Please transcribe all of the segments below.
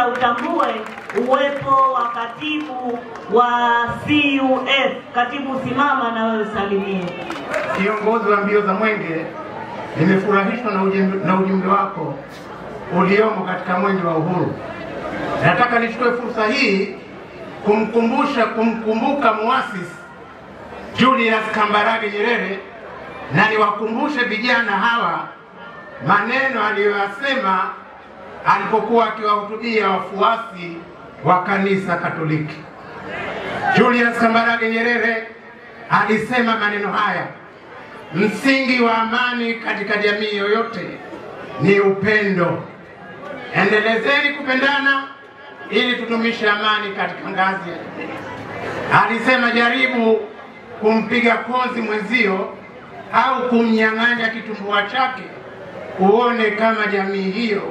pia utambue uwepo wa katibu wa CUF. Katibu, simama na wewe salimie. Kiongozi wa mbio za Mwenge, nimefurahishwa na ujumbe wako uliomo katika Mwenge wa Uhuru. Nataka nichukue fursa hii kumkumbuka muasisi Julius Kambarage Nyerere, na niwakumbushe vijana hawa maneno aliyoyasema alipokuwa akiwahutubia wafuasi wa kanisa Katoliki. Julius Kambarage Nyerere alisema maneno haya: msingi wa amani katika jamii yoyote ni upendo. Endelezeni kupendana ili tudumishe amani katika ngazi ya jamii. Alisema jaribu kumpiga kozi mwenzio au kumnyang'anya kitumbua chake, uone kama jamii hiyo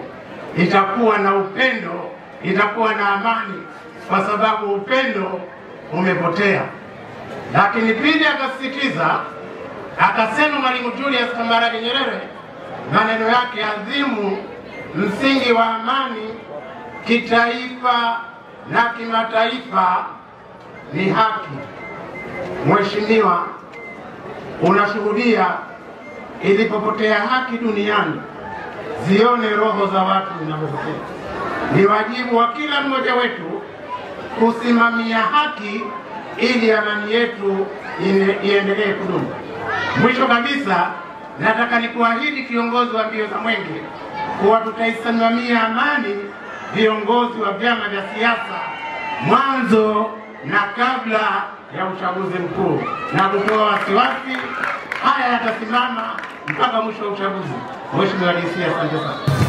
itakuwa na upendo, itakuwa na amani, kwa sababu upendo umepotea. Lakini pili akasisitiza, akasema Mwalimu Julius Kambarage Nyerere maneno yake adhimu: msingi wa amani kitaifa na kimataifa ni haki. Mheshimiwa, unashuhudia ilipopotea haki duniani, zione roho za watu zinavyopotea. Ni wajibu wa kila mmoja wetu kusimamia haki ili amani yetu iendelee kudumu. Mwisho kabisa, nataka nikuahidi kiongozi wa mbio za Mwenge kuwa tutaisimamia amani viongozi wa vyama vya siasa mwanzo na kabla ya uchaguzi mkuu, na kutoa wasiwasi haya yatasimama mpaka mwisho wa uchaguzi. Mheshimiwa DC, asante sana.